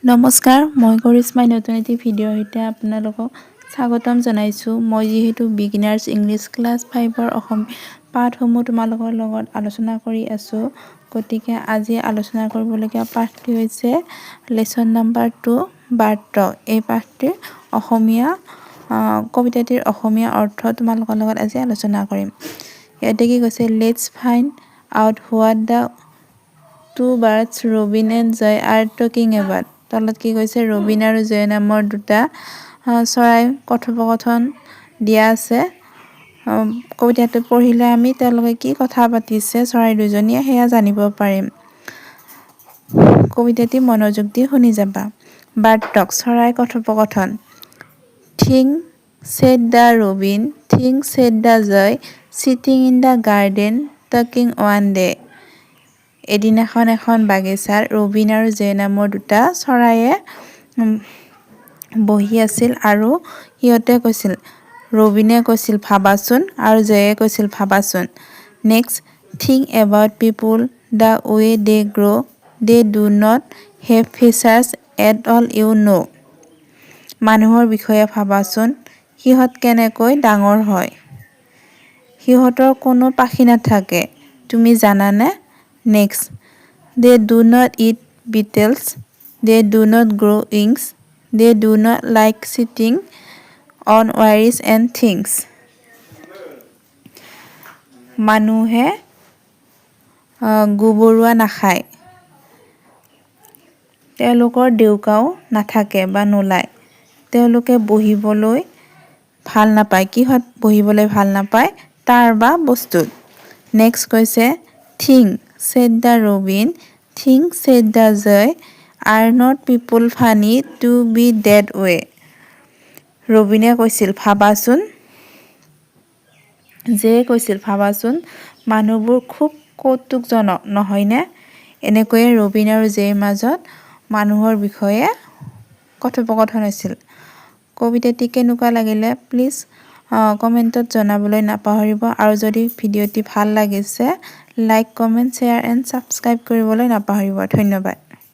নমস্কাৰ, মই কৰিশ্মাই নতুন এটি ভিডিঅ'ৰ সৈতে আপোনালোকক স্বাগতম জনাইছোঁ। মই যিহেতু বিগিনাৰ্ছ ইংলিছ ক্লাছ 5ৰ অসমীয়া পাঠসমূহ তোমালোকৰ লগত আলোচনা কৰি আছোঁ, গতিকে আজি আলোচনা কৰিবলগীয়া পাঠটি হৈছে লেচন নাম্বাৰ 2 বাৰ্ত। এই পাঠটিৰ অসমীয়া কবিতাটিৰ অসমীয়া অৰ্থ তোমালোকৰ লগত আজি আলোচনা কৰিম। ইয়াতে কি কৈছে, let's find out what the two birds Robin and Joy are talking about। তলত কি কৈছে, ৰবিন আৰু জয় নামৰ দুটা চৰাই কথোপকথন দিয়া আছে। কবিতাটো পঢ়িলে আমি তেওঁলোকে কি কথা পাতিছে চৰাই দুজনীয়ে সেয়া জানিব পাৰিম। কবিতাটি মনোযোগ দি শুনি যাবা। বাৰ্তক চৰাই কথোপকথন। Thing said the robin, thing said the joy, sitting in the garden talking one day। এদিনাখন এখন বাগিচাৰ ৰবিন আৰু জয় নামৰ দুটা চৰাইয়ে বহি আছিল আৰু সিহঁতে কৈছিল, ৰবিনে কৈছিল ভাবাচোন আৰু জয়ে কৈছিল ভাবাচোন। Next, think about people the way they grow', they do not have features at all you know'. মানুহৰ বিষয়ে ভাবাচোন, সিহঁত কেনেকৈ ডাঙৰ হয়। সিহঁতৰ কোনো পাখি নাথাকে, তুমি জানানে। Next, they do not eat beetles, they do not grow wings, they do not like sitting on wires and things। মানুহে গোবৰুৱা নাখায়, তেওঁলোকৰ ডেউকাও নাথাকে বা নোলায়, তেওঁলোকে বহিবলৈ ভাল নাপায়। কিহত বহিবলৈ ভাল নাপায়, তাৰ বা বস্তুত। নেক্সট কৈছে, thing said the robin, thing said the joy, are not people funny to be that way। ৰবিনে কৈছিল ভাবাচোন, জয়ে কৈছিল ভাবাচোন, মানুহবোৰ খুব কৌতুকজনক নহয়নে। এনেকৈয়ে ৰবিন আৰু জয়ৰ মাজত মানুহৰ বিষয়ে কথোপকথন হৈছিল। কবিতাটি কেনেকুৱা লাগিলে প্লিজ কমেণ্টত জনাবলৈ নাপাহৰিব, আৰু যদি ভিডিঅ'টি ভাল লাগিছে like, comment, share and subscribe কৰিবলৈ নাপাহৰিব। ধন্যবাদ।